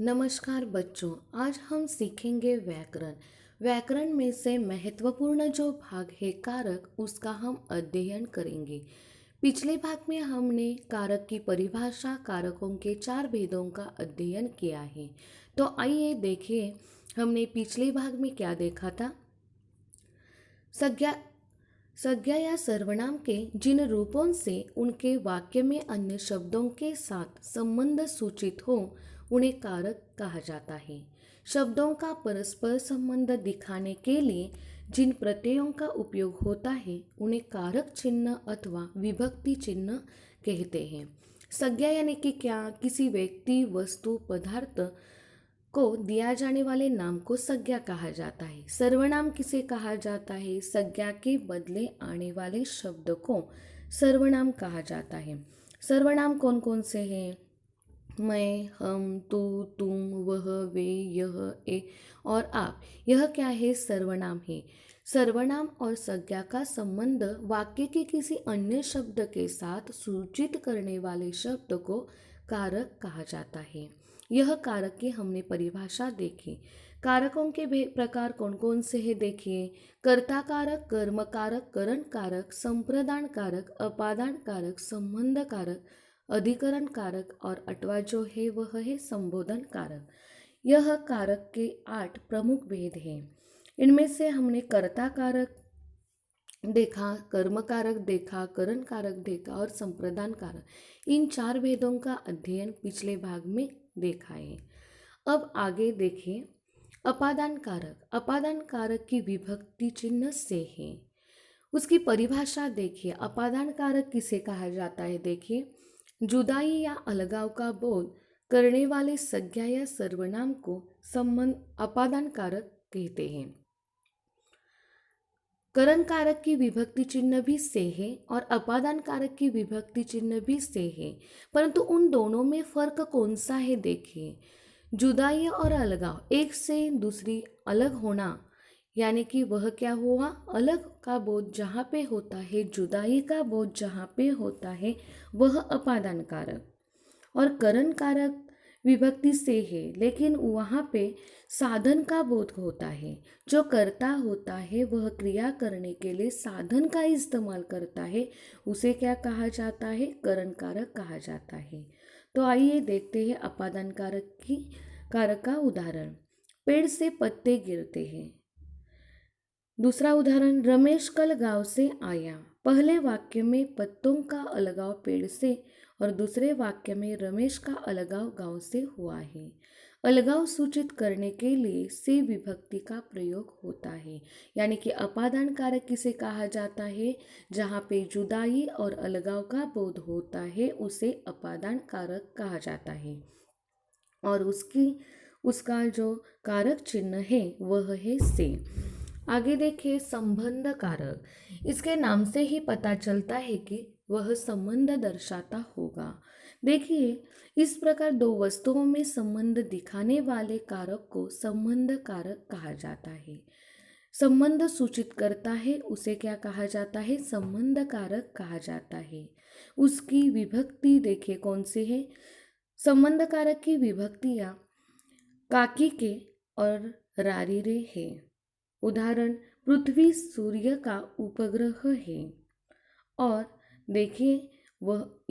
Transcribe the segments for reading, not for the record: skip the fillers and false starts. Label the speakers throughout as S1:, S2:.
S1: नमस्कार बच्चों, आज हम सीखेंगे व्याकरण। व्याकरण में से महत्वपूर्ण जो भाग है कारक, उसका हम अध्ययन करेंगे। पिछले भाग में हमने कारक की परिभाषा, कारकों के चार भेदों का अध्ययन किया है। तो आइए देखिए, हमने पिछले भाग में क्या देखा था। संज्ञा संज्ञा या सर्वनाम के जिन रूपों से उनके वाक्य में अन्य शब्दों के साथ संबंध सूचित हो, उन्हें कारक कहा जाता है। शब्दों का परस्पर संबंध दिखाने के लिए जिन प्रत्ययों का उपयोग होता है, उन्हें कारक चिन्ह अथवा विभक्ति चिन्ह कहते हैं। संज्ञा यानी कि क्या, किसी व्यक्ति, वस्तु, पदार्थ को दिया जाने वाले नाम को संज्ञा कहा जाता है। सर्वनाम किसे कहा जाता है? संज्ञा के बदले आने वाले शब्द को सर्वनाम कहा जाता है। सर्वनाम कौन कौन से हैं? मैं, हम, तू, तुम, वह, वे, यह, ए और आप। यह क्या है? सर्वनाम है। सर्वनाम और संज्ञा का संबंध वाक्य के किसी अन्य शब्द के साथ सूचित करने वाले शब्द को कारक कहा जाता है। यह कारक की हमने परिभाषा देखी। कारकों के प्रकार कौन कौन से हैं देखिए। कर्ता कारक, कर्म कारक, करण कारक, संप्रदान कारक, अपादान कारक, संबंध कारक, अधिकरण कारक और अटवा जो है वह है संबोधन कारक। यह कारक के 8 प्रमुख भेद हैं। इनमें से हमने कर्ता कारक देखा, कर्म कारक देखा, करण कारक देखा और संप्रदान कारक। इन 4 भेदों का अध्ययन पिछले भाग में देखा है। अब आगे देखिए, अपादान कारक। अपादान कारक की विभक्ति चिन्ह से है। उसकी परिभाषा देखिए। अपादान कारक किसे कहा जाता है? देखिए, जुदाई या अलगाव का बोध करने वाले संज्ञा या सर्वनाम को संबंध अपादान कारक कहते हैं। करण कारक की विभक्ति चिन्ह भी से है और अपादान कारक की विभक्ति चिन्ह भी से है, परंतु उन दोनों में फर्क कौन सा है देखिए। जुदाई और अलगाव, एक से दूसरी अलग होना, यानी कि वह क्या हुआ? अलग का बोध जहाँ पे होता है, जुदाई का बोध जहाँ पे होता है, वह अपादान कारक। और करण कारक विभक्ति से है, लेकिन वहाँ पे साधन का बोध होता है। जो करता होता है वह क्रिया करने के लिए साधन का इस्तेमाल करता है, उसे क्या कहा जाता है? करण कारक कहा जाता है। तो आइए देखते हैं अपादान कारक का उदाहरण। पेड़ से पत्ते गिरते हैं। दूसरा उदाहरण, रमेश कल गांव से आया। पहले वाक्य में पत्तों का अलगाव पेड़ से और दूसरे वाक्य में रमेश का अलगाव गांव से हुआ है। अलगाव सूचित करने के लिए से विभक्ति का प्रयोग होता है, यानी कि अपादान कारक किसे कहा जाता है? जहाँ पे जुदाई और अलगाव का बोध होता है उसे अपादान कारक कहा जाता है। और उसका जो कारक चिन्ह है वह है से। आगे देखिए, संबंध कारक। इसके नाम से ही पता चलता है कि वह संबंध दर्शाता होगा। देखिए, इस प्रकार दो वस्तुओं में संबंध दिखाने वाले कारक को संबंध कारक कहा जाता है। संबंध सूचित करता है उसे क्या कहा जाता है? संबंध कारक कहा जाता है। उसकी विभक्ति देखिए कौन सी है। संबंध कारक की विभक्तियाँ काकी के और रारिरे है। उदाहरण, पृथ्वी सूर्य का उपग्रह है। और देखिए,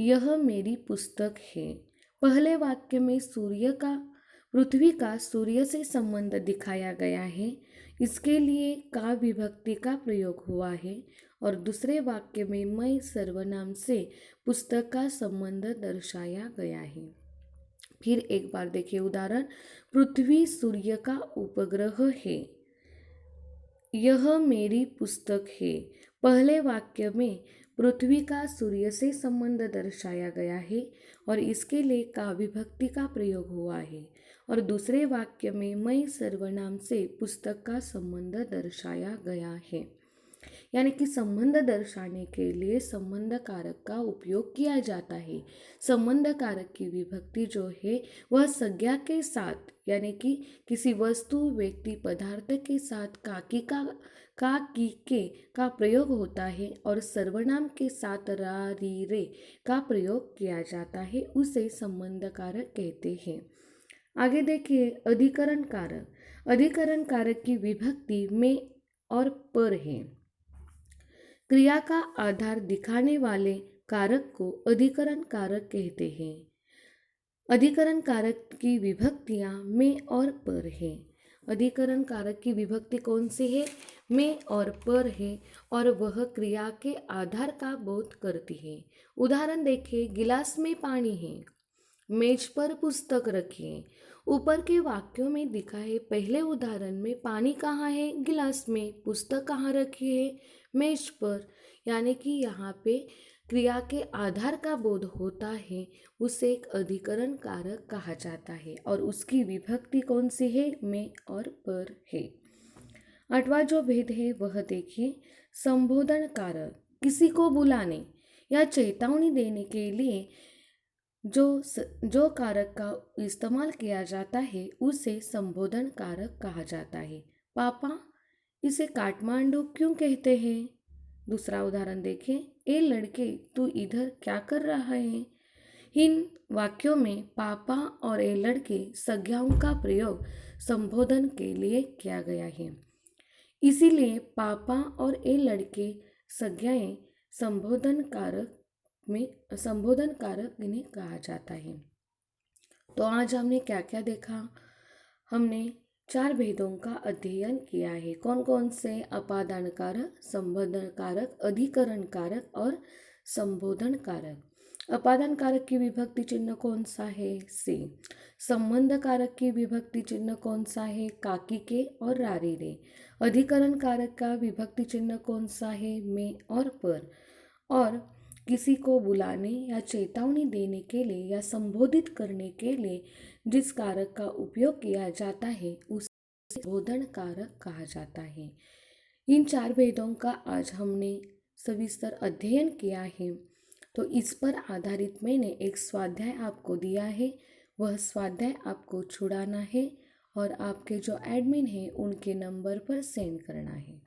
S1: यह मेरी पुस्तक है। पहले वाक्य में पृथ्वी का सूर्य से संबंध दिखाया गया है, इसके लिए का विभक्ति का प्रयोग हुआ है। और दूसरे वाक्य में मैं सर्वनाम से पुस्तक का संबंध दर्शाया गया है। फिर एक बार देखिए उदाहरण, पृथ्वी सूर्य का उपग्रह है। यह मेरी पुस्तक है। पहले वाक्य में पृथ्वी का सूर्य से संबंध दर्शाया गया है और इसके लिए का विभक्ति का प्रयोग हुआ है। और दूसरे वाक्य में मैं सर्वनाम से पुस्तक का संबंध दर्शाया गया है। यानी कि संबंध दर्शाने के लिए संबंध कारक का उपयोग किया जाता है। संबंध कारक की विभक्ति जो है वह संज्ञा के साथ, यानी कि किसी वस्तु, व्यक्ति, पदार्थ के साथ का की के का प्रयोग होता है और सर्वनाम के साथ रा री रे का प्रयोग किया जाता है, उसे संबंध कारक कहते हैं। आगे देखिए अधिकरण कारक। अधिकरण कारक की विभक्ति में और पर है। क्रिया का आधार दिखाने वाले कारक को अधिकरण कारक कहते हैं। अधिकरण कारक की विभक्तियां में और पर है। अधिकरण कारक की विभक्ति कौन सी है? में और पर है और वह क्रिया के आधार का बोध करती है। उदाहरण देखिए, गिलास में पानी है, मेज पर पुस्तक रखिए। ऊपर के वाक्यों में दिखा है, पहले उदाहरण में पानी कहाँ है? गिलास में। पुस्तक कहाँ रखी है? मेज पर। यानी कि यहाँ पे क्रिया के आधार का बोध होता है, उसे एक अधिकरण कारक कहा जाता है और उसकी विभक्ति कौन सी है? में और पर है। आठवां जो भेद है वह देखिए, संबोधन कारक। किसी को बुलाने या चेतावनी देने के लिए जो कारक का इस्तेमाल किया जाता है उसे संबोधन कारक कहा जाता है। पापा, इसे काठमांडू क्यों कहते हैं? दूसरा उदाहरण देखें, ए लड़के तू इधर क्या कर रहा है? इन वाक्यों में पापा और ए लड़के संज्ञाओं का प्रयोग संबोधन के लिए किया गया है। इसीलिए पापा और ए लड़के संज्ञाएं संबोधन कारक इन्हें कहा जाता है। तो आज हमने क्या क्या देखा? हमने 4 भेदों का अध्ययन किया है। कौन कौन से? अपादान कारक, संबोधन कारक, अधिकरण कारक और संबोधन कारक। अपादान कारक की विभक्ति चिन्ह कौन सा है? से। संबंध कारक की विभक्ति चिन्ह कौन सा है? काकी के और रारी रे। अधिकरण कारक का विभक्ति चिन्ह कौन सा है? में और पर। और किसी को बुलाने या चेतावनी देने के लिए या संबोधित करने के लिए जिस कारक का उपयोग किया जाता है उसे संबोधन कारक कहा जाता है। इन 4 भेदों का आज हमने सविस्तर अध्ययन किया है। तो इस पर आधारित मैंने एक स्वाध्याय आपको दिया है। वह स्वाध्याय आपको छुड़ाना है और आपके जो एडमिन हैं उनके नंबर पर सेंड करना है।